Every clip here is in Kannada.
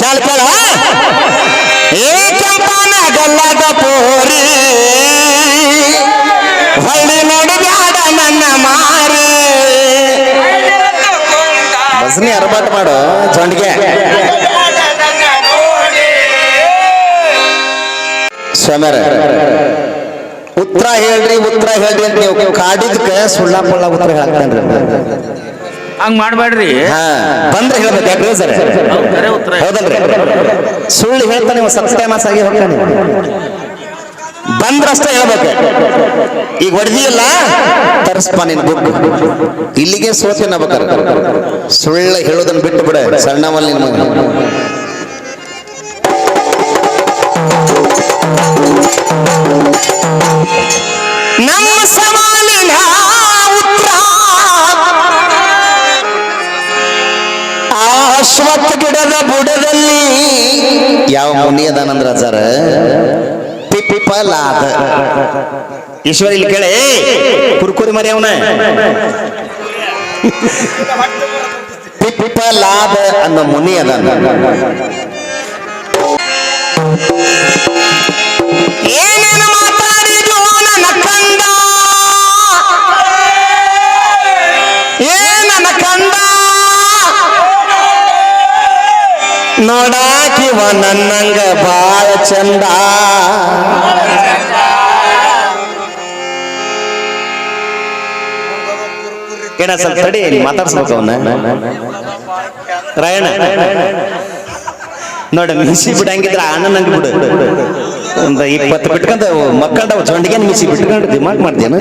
ಕೇಳ ಕೇಳ ಏ ಕೆಂಪನ ಗಲ್ಲದ ಪೋರಿ ಹೊಳ್ಳಿ ನೋಡಬ್ಯಾಡ ನನ್ನ ಮಾರಿ ಬಸ್ನಿ ಅರಬಾಟ್ ಮಾಡು ಜೊಂಡಿಗೆ ಸ್ವಾಮ್ಯಾರ ಉತ್ತರ ಹೇಳ್ರಿ ಅಂತ ನೀವು ಕಾಡಿದ್ಕ ಸುಳ್ಳ ಪಳ್ಳ ಉತ್ತರ ಹೇಳ್ತಾನ್ರಿ ಹಂಗ್ ಮಾಡ್ಬೇಡ್ರಿ ಬಂದ್ರೆ ಹೇಳ್ಬೇಕು ಯಾಕ್ರಿ ಸರ್ ಹೌದಲ್ರಿ ಸುಳ್ಳು ಹೇಳ್ತಾನೆ ಸತ್ಯಮಾಸಾಗಿ ಹೋಗ್ತಾನೆ ಬಂದ್ರಷ್ಟೇ ಹೇಳ್ಬೇಕು ಈಗ ಹೊಡೆದಿಲ್ಲ ತರಿಸ್ಪ ನಿನ್ ಬುಕ್ ಇಲ್ಲಿಗೆ ಸೋತಿನ ಬೇಕಾರ ಸುಳ್ಳು ಹೇಳೋದನ್ನ ಬಿಟ್ಟು ಬಿಡ ಸಣ್ಣವಲ್ಲಿ ನಿನ್ ಮಗ ನಮ್ಮ ಸವಾಲಿನ ಉತ್ತರ ಅಶ್ವತ್ಥ ಗಿಡದ ಬುಡದಲ್ಲಿ ಯಾವ ಮುನಿ ಅದಾನಂದ್ರ ಸರ್ ಪಿಪಿಪಲಾದ ಈಶ್ವರ ಇಲ್ಲಿ ಕೇಳಿ ಕುರ್ಕುರಿ ಮರಿ ಅವನ ಪಿಪಿಪಲಾದ ಅನ್ನೋ ಮುನಿ ಅದಾನ ಏನೇನು ಮಾತಾಡಿದ್ವು ನನ್ನ ಕಂದ ನನ್ನ ಕಂದ ನೋಡಾಕಿವ ನನ್ನಂಗ ಬಾಳ ಚಂದ ಏನ ಸ್ವಲ್ಪ ತಡಿ ಮಾತಾಡ್ಸ್ಬೇಕು ಅವನ್ನ ರಾಯಣ್ಣ ನೋಡ ಮಿಸಿ ಬಿಡಂಗಿದ್ರ ಅಣ್ಣನಂಗ ಬಿಡು ಒಂದು 20 ಬಿಟ್ಕೊಂಡ ಮಕ್ಕಳ ಜೊಂಡಿಗೆ ಮಿಸಿ ಬಿಟ್ಕೊಂಡು ದಿಮಾಗ್ ಮಾಡ್ತೇನ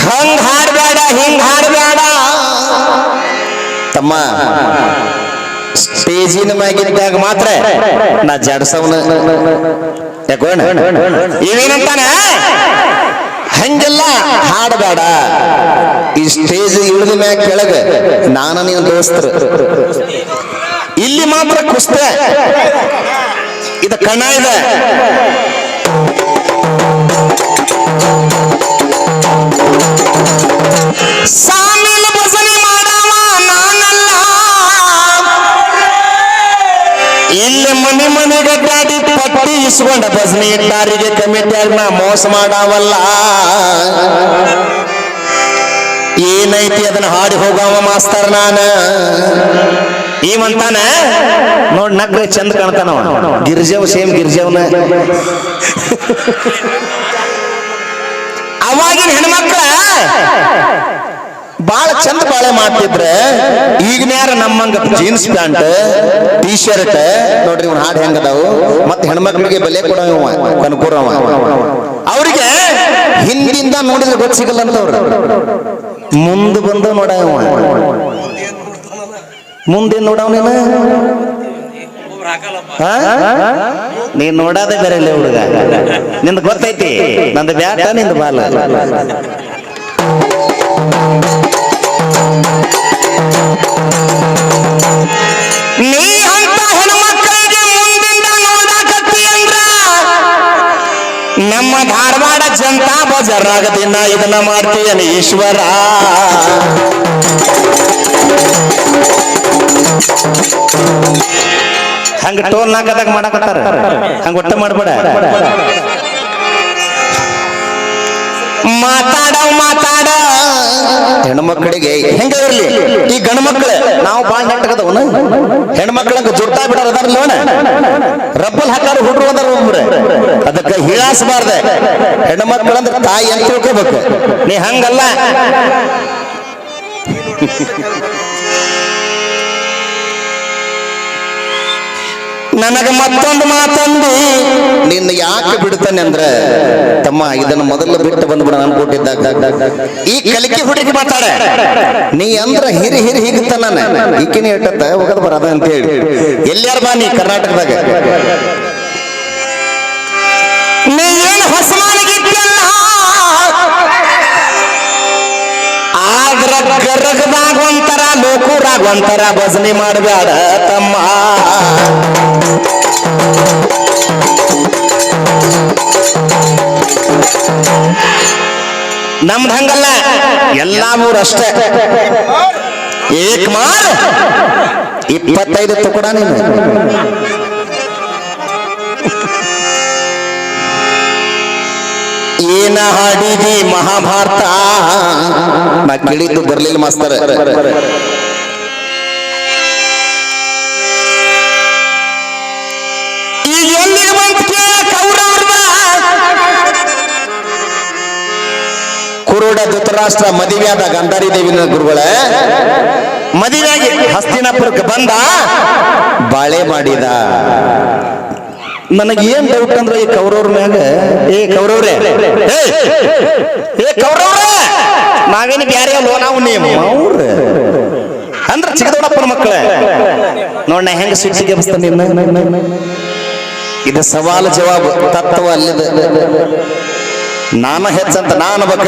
ಹಂಗ ಹಾಡ್ಬೇಡ ಹಿಂಗ ಹಾಡ್ಬೇಡ ತಮ್ಮ ಸ್ಟೇಜಿನ ಮ್ಯಾಗಿದ್ದಾಗ ಮಾತ್ರ ನಾ ಜಡ್ಸವನ ಯಾಕೋಣ ಇವೇನಂತಾನ ಹಂಗೆಲ್ಲ ಹಾಡಬೇಡ ಈ ಸ್ಟೇಜ್ ಇಳಿದ ಮ್ಯಾಗ ಕೆಳಗ ನಾನು ನೀನು ದೋಸ್ತರು ಇಲ್ಲಿ ಮಾತ್ರ ಕುಸ್ತೆ ಇದು ಕಣ ಇದೆ ಸಾಮಿಲ್ ಭಜನೆ ಮಾಡವ ನಾನಲ್ಲ ಇಲ್ಲಿ ಮನೆ ಗಡ್ಡಾಡಿ ಪಟ್ಟಿ ಇಸ್ಕೊಂಡ ಭಜನೆ ಇಟ್ಟಾರಿಗೆ ಕಮಿಟಿಯಾಗ ನಾ ಮೋಸ ಮಾಡಾವಲ್ಲ ಏನೈತಿ ಅದನ್ನ ಹಾಡಿ ಹೋಗವ ಮಾಸ್ತರ್ ನಾನ ಈವಂತಾನ ನೋಡ್ ನಗ್ರೆ ಚಂದ ಕಾಣ್ತಾನವ ಗಿರ್ಜವ್ ಸೇಮ್ ಗಿರ್ಜವ್ನ ಅವಾಗಿನ ಹೆಣ್ಮಕ್ಳ ಬಾಳ ಚಂದ ಬಾಳೆ ಮಾಡ್ತಿದ್ರೆ ಈಗಿನ ಯಾರ ನಮ್ಮಂಗ ಜೀನ್ಸ್ ಪ್ಯಾಂಟ್ ಟಿ ಶರ್ಟ್ ನೋಡ್ರಿ ಇವ್ನ ಹಾಡು ಹೆಂಗದಾವು ಮತ್ತೆ ಹೆಣ್ಮಕ್ಳಿಗೆ ಬೆಲೆ ಕೊಡವ ಕನಕೂರವ ಅವ್ರಿಗೆ ಹಿಂದಿಂದ ನೋಡಿದ್ರೆ ಗೊತ್ತ ಸಿಗಲ್ಲ ಅಂತವ್ರು ಮುಂದೆ ಬಂದು ನೋಡವ ಮುಂದೆ ನೋಡವನೇನ ನೀನ್ ನೋಡಾದೆ ಬೇರೆ ಇಲ್ಲ ಹುಡುಗ ನಿಂದ ಗೊತ್ತೈತಿ ನಂದು ಬ್ಯಾಟ ನಿಂದ ಬಾಲ ನೀ ಅಂತ ಹೆಣ್ಮಕ್ಕಳಿಗೆ ಮುಂದಿಂದ ನೋಡಾಕತ್ತಿ ಅಂದ್ರ ನಮ್ಮ ಧಾರವಾಡ ಜನತಾ ಬಜಾರಾಗ ದಿನ ಇದನ್ನ ಮಾಡ್ತೀಯನ ಈಶ್ವರ ಹಂಗ ಟೋಲ್ ನಾಕದಾಗ ಮಾಡಕತ್ತಾರ ಹಂಗ ಒಟ್ಟ ಮಾಡ್ಬೇಡ ಮಾತಾಡ ಹೆಣ್ಮಕ್ಳಿಗೆ ಹೆಂಗ ಇರ್ಲಿ ಈ ಗಂಡ ಮಕ್ಳು ನಾವು ಬಾಳ್ ನೆಟ್ಟಗದವನ ಹೆಣ್ಮಕ್ಳಂಗ ಜುಡ್ತಾ ಬಿಡಾರ ಅದಾರಲ್ಲವನ ರಬ್ಬಲ್ ಹಾಕಾರ ಹುಡ್ರು ಅದಾರ ಒಬ್ರೆ ಅದಕ್ಕೆ ಹೀಳಾಸಬಾರ್ದೆ ಹೆಣ್ಮಕ್ಳಂದ್ರ ತಾಯಿ ಅಂತ ತಿಳ್ಕೋಬೇಕು ನೀ ಹಂಗಲ್ಲ ನನಗ ಮತ್ತೊಂದು ಮಾತಂದು ನಿನ್ನ ಯಾಕೆ ಬಿಡ್ತಾನೆ ಅಂದ್ರ ತಮ್ಮ ಇದನ್ನ ಮೊದಲು ಬಿಟ್ಟು ಬಂದ್ಬಿಡ ನಾನು ಕೊಟ್ಟಿದ್ದಾಗ ಈ ಕಲಿಕೆ ಹುಡುಗಿ ಮಾತಾಡ ನೀ ಅಂದ್ರ ಹಿರಿ ಹಿಗ್ತ ನಾನು ಈಕಿನ ಇಟ್ಟತ್ತ ಹೋಗದ್ ಬರದ ಅಂತ ಹೇಳಿ ಎಲ್ಲಾರ ಬಾ ನೀ ಕರ್ನಾಟಕದಾಗ ನೀ ಏನು ಹೊಸಮಾನಿಗಿದ್ದಲ್ಲ ಆದ್ರ ಗರಗದಾಗ ಒಂಥರ ಲೋಕೂರಾಗ ಒಂಥರ ಭಜನೆ ಮಾಡಬೇಡ ತಮ್ಮ ನಮ್ದು ಹಂಗಲ್ಲ, ಎಲ್ಲಾ ಮೂರು ಅಷ್ಟೇ. ಏಕ್ ಮಾರ್ 25 ತುಕಡ ನೀನು. ಏನ ಹಾಡಿದಿ ಮಹಾಭಾರತ, ನಾ ಕೇಳಿದ್ದು ಬರ್ಲಿಲ್ಲ ಮಾಸ್ತರ. ಈಗ ಎಲ್ಲಿಗೆ ಬಂತು ಕೇಳ ಕೌರವ್ರದ ಕುರುಡ ಧೃತರಾಷ್ಟ್ರ ಮದುವೆಯಾದ ಗಾಂಧಾರಿ ದೇವಿನ ಗುರುಗಳ ಮದುವೆಯಾಗಿ ಹಸ್ತಿನಾಪುರಕ್ಕೆ ಬಂದ, ಬಾಳೆ ಮಾಡಿದ. ನನಗೆ ಏನ್ ಡೌಟ್ ಅಂದ್ರೆ ಈ ಕೌರವ್ರ ಮ್ಯಾಗ, ಏ ಕೌರವ್ರೆ, ಏ ಕೌರವ್ರೆ, ನಾವೇನು ಬ್ಯಾರೆ ಅಲ್ವೋ, ನಾವು ನೀವು ಅವ್ರ ಅಂದ್ರ ಚಿಕ್ಕದೊಡಪ್ಪನ ಮಕ್ಕಳ ನೋಡ ಹೆಂಗ ಸಿಟ್ಟಿಗೆ ಬಸ್ತಾನೆ. ಇದು ಸವಾಲು ಜವಾಬು ತತ್ವ ಅಲ್ಲಿದ. ನಾನು ಹೆಚ್ಚಂತ ನಾ ಅನ್ಬೇಕ,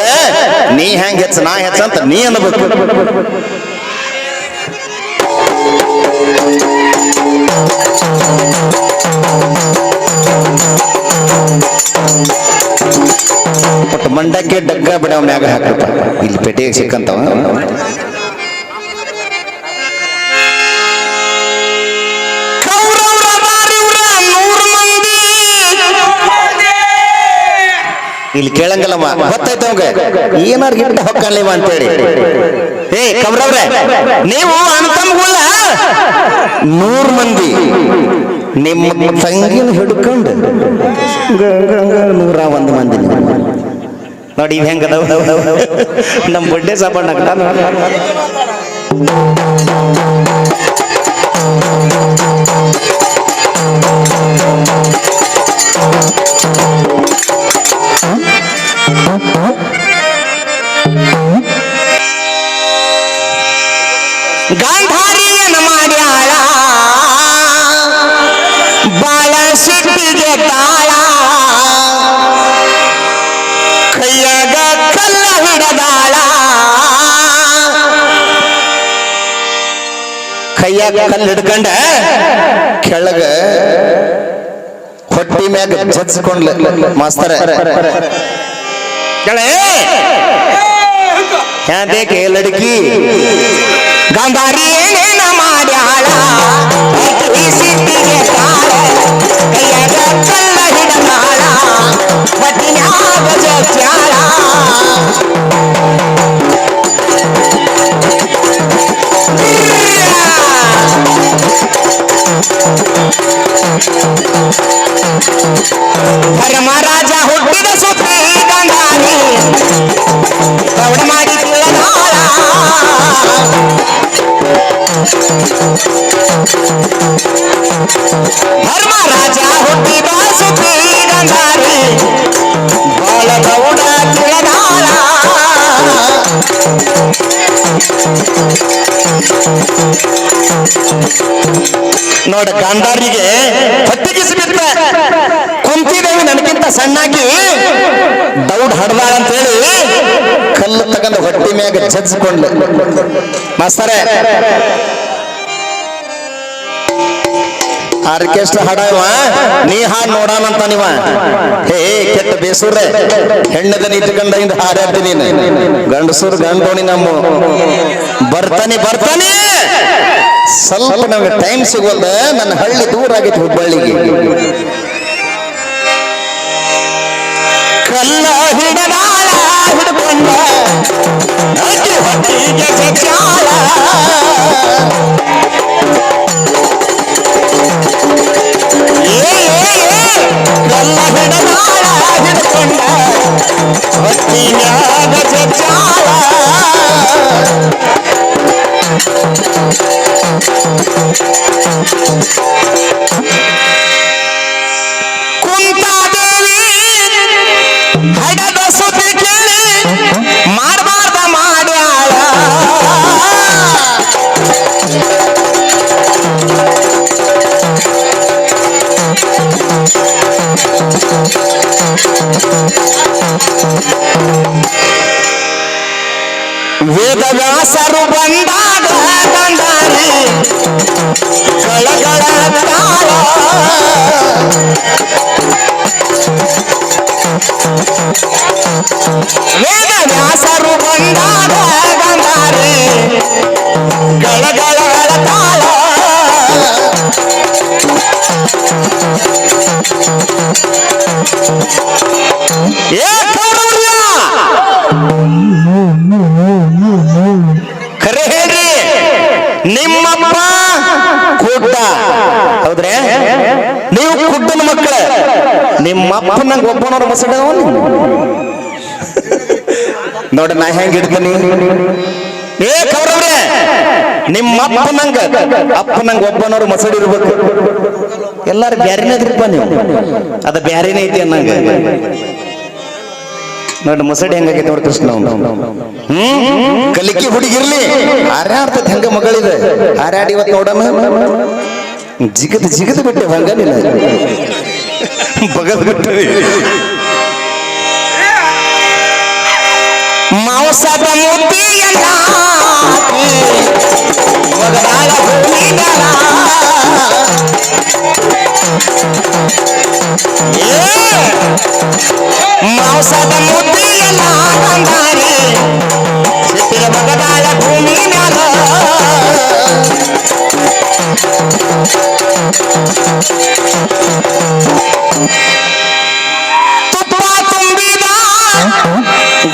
ನೀ ಹೆಂಗ್ ಹೆಚ್ಚ ನಾ ಹೆಚ್ಚಂತ ನೀ ಅನ್ಬೇಕು. ಒಟ್ಟು ಮಂಡಕ್ಕೆ ಡಗ್ಗ ಬಿಡವ ಮ್ಯಾಗ ಹಾಕಪ್ಪ, ಇಲ್ಲಿ ಪೆಟ್ಟಿಗೆ ಸಿಕ್ಕಂತವ. ಇಲ್ಲಿ ಕೇಳಂಗಲ್ಲಮ್ಮ, ಗೊತ್ತಾಯ್ತು ಅವಂಗ ಏನಾರು ಗಿಟ್ಟ ಹೊಕ್ಕಲ್ಲಿವ ಅಂತೇಳಿ. ಏ ಕೌರವ್ರೆ, ನೀವು ಅಣ್ತಮ್ಮಗಳ 100 ಮಂದಿ ನಿಮ್ಮ ತಂಗಿನ ಹಿಡ್ಕೊಂಡು 101 ಮಂದಿ ನೋಡಿ ಹೆಂಗದ ನಮ್ಮ ಬಡ್ಡೆ ಸಾಬಣ್ಣ. ಗಾಂಧಾರಿಯನ ಮಾಡ್ಯಾಳ ಬಾಳ ಸಿಟ್ಟಿಗೆ ತಾಳ, ಕೈಯಾಗ ಕಲ್ಲ ಹಿಡದಾಳ, ಕೈಯಾಗ ಕಲ್ಲು ಹಿಡ್ಕೊಂಡ ಕೆಳಗ ಹೊಟ್ಟಿ ಮ್ಯಾಗ ಜಚ್ಕೊಂಡ್ಲ ಮಾಸ್ತರ. ಯಾಕೆ ಲಡ್ಕಿ ಗಾಂಧಾರಿ ಏನೇನ ಮಾಡ್ಯಾಳ, ಸಿಟ್ಟಿಗೆ ತಾಳ, ಕೈಯಾಗ ಕಲ್ಲ ಹಿಡದಾಳ, ಹೊಟ್ಟಿನ್ಯಾಗ ಜಚ್ಚಾಳ. ಧರ್ಮರಾಜ ಹುಟ್ಟಿದ ಸುದ್ದಿ ಗಾಂಧಾರಿ ಪ್ರೌಢ ಮಾಡಿ ತಿಳದಾಳ. ಧರ್ಮರಾಜ ಹುಟ್ಟಿದ ಸುದ್ದಿ ಗಾಂಧಾರಿ ಬಾಳ ಪ್ರೌಢ ತಿಳದಾಳ. ನೋಡ ಗಾಂಧಾರಿಗೆ ಹೊತ್ತಿಗಿಸಿಬಿಟ್ಟ. ಕುಂತಿದೇವಿ ನನಗಿಂತ ಸಣ್ಣಾಗಿ ದೌಡ್ ಹಡ್ದಾಳ ಅಂತ ಹೇಳಿ ಕಲ್ಲು ತಗೊಂಡು ಹೊಟ್ಟಿ ಮ್ಯಾಗ ಜಜ್ಕೊಂಡ್ಲು. ಮಾಸ್ತರೇ, ಆರ್ಕೆಸ್ಟ್ರಾ ಹಾಡವ ನೀ ಹಾಡ್ ನೋಡಾನಂತ ನೀವ. ಹೇ ಕೆಟ್ಟ ಬೇಸೂರ್ರೆ, ಹೆಣ್ಣದ ನಿಂತ್ಕೊಂಡ ಇಂದ ಹಾರಾಡ್ತಿ ನೀನು. ಗಂಡಸೂರು ಗಂಡೋಣಿ ನಮ್ಮ ಬರ್ತಾನೆ ಬರ್ತಾನೆ. ಸ್ವಲ್ಪ ನಮ್ಗೆ ಟೈಮ್ ಸಿಗೋಲ್ದ, ನನ್ನ ಹಳ್ಳಿ ದೂರ ಆಗೈತಿ ಹುಬ್ಬಳ್ಳಿಗೆ. ಕಲ್ಲ ಹಿಡದಾಳ ಹಿಡ್ಕೊಂಡ ಹೊಟ್ಟಿಗೆ ಜಜ್ಜಾಳ, ಕಲ್ಲ ಹಿಡದಾಳ ಹಿಡ್ಕೊಂಡ ಹೊಟ್ಟಿನ್ಯಾಗ ಜಜ್ಜಾಳ. ಕುಂತಾದೇವಿ ಹಡದ ಸುದ್ದಿ ಕೇಳಿ ಮಾಡಬಾರ್ದ ಮಾಡ್ಯಾಳ, ವೇದವ್ಯಾಸರು ಬಂದಾಗ ಗಾಂಧಾರಿ ಗಳಗಳ ತಾಳ, ವೇದವ್ಯಾಸ ಗಳಗಳ ತಾಳ ಖರೆ ಹೇಳ್ರಿ ನಿಮ್ಮಪ್ಪ ಕುಡ್ಡ ಹೌದ್ರಿ ನೀವು ಕುಡ್ಡನ ಮಕ್ಕಳ ನಿಮ್ಮಪ್ಪ ನಂಗೆ ಒಬ್ಬನವ್ರ ಮಸಡ ನೋಡ ನಾ ಹೆಂಗ್ ಇಡ್ತೀನಿ ಕೌರವ್ರೆ ನಿಮ್ಮ ಅಪ್ಪ ನಂಗ ಒಬ್ಬನವ್ರು ಮಸಡಿ ಇರ್ಬೇಕು ಎಲ್ಲಾರು ಬ್ಯಾರಿನೇ ಇದ್ರಿಪ್ಪ ನೀವು ಅದ ಬ್ಯಾರಿನೇ ಐತಿ ಅನ್ನಂಗ ನೋಡಿ ಮಸಡಿ ಹೆಂಗಾಗೈತಿ ನೋಡಿ ಕೃಷ್ಣ ಕಲಿಕೆ ಹುಡುಗಿರ್ಲಿ ಹಾರಾಡ್ತದ ಹೆಂಗ ಮಗಳಿದೆ ಹಾರಾಡಿ ಇವತ್ತು ನೋಡಮ್ಮ ಜಿಗದ್ ಬಿಟ್ಟೆ ಹಂಗನಿಲ್ಲ ಬಗದ್ ಬಿಟ್ಟೆ ಮಾಂಸದ ಮುದ್ದಿಯಲ್ಲ ಒಗರಾಳ ಭೂಮಿಗಳ ಮಾಂಸದ ಮುದ್ದಿಯಲ್ಲ ಕಂದಾರಿ ಸಿಟ್ಟಿನ ಒಗರಾಳ ಭೂಮಿಗಳ ತುಪ್ಪ ತುಂಬಿದ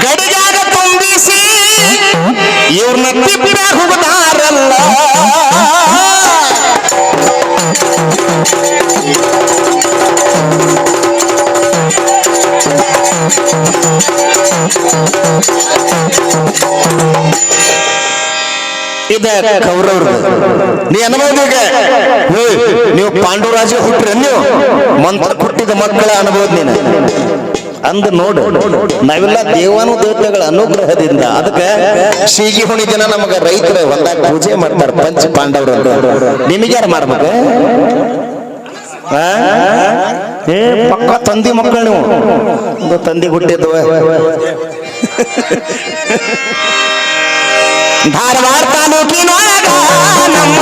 ಗಡಿಯಾಗ ತುಂಬಿಸಿ ಇವ್ರನ್ನ ತಿಪ್ಪ ಹೋಗದಾರಲ್ಲ ಇದ ಕೌರವ್ರ ನೀ ಅನುಭವ ನೀವು ಪಾಂಡುರಾಜ ಹುಟ್ಟ್ರ ನೀವು ಮಂತ್ರ ಹುಟ್ಟಿದ ಮಕ್ಕಳ ಅನುಭವ ನೀನು ಅಂದ ನೋಡು ನಾವೆಲ್ಲ ದೇವಾನು ದೇವತೆಗಳ ಅನುಗ್ರಹದಿಂದ ಅದಕ್ಕೆ ಶೀಗಿ ಹುಣಿ ದಿನ ನಮಗ ರೈತರು ಹೊಲದಾಗ ಪೂಜೆ ಮಾಡ್ತಾರೆ ಪಂಚ ಪಾಂಡವರು ನಿಮಗೆ ಯಾರು ಮಾಡ್ಬೇಕ ಪಕ್ಕ ತಂದಿ ಮಕ್ಕಳು ನೀವು ಒಂದು ತಂದಿ ಹುಟ್ಟಿದ್ವ ಧಾರವಾಡ ತಾಲೂಕಿನೊಳಗ ನಮ್ಮ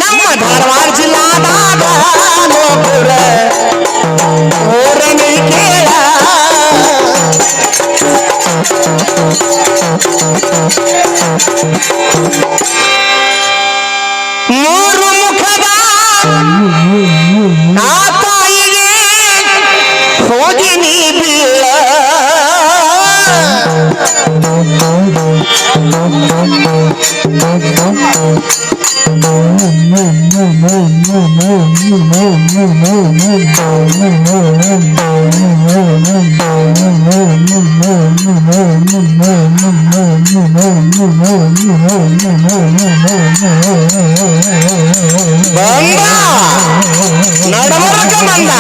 ನಮ್ಮ ಧಾರವಾಡ ಜಿಲ್ಲಾದಾಗ ನೋಪುರ ಊರನಿ ಕೇಳ ಮೂರು ಮುಖದ ಆ ತಾಯಿಗೆ ಹೋಗಿ ನೀ ಬೀಳ ನಡವರ್ಗ ಬಂದ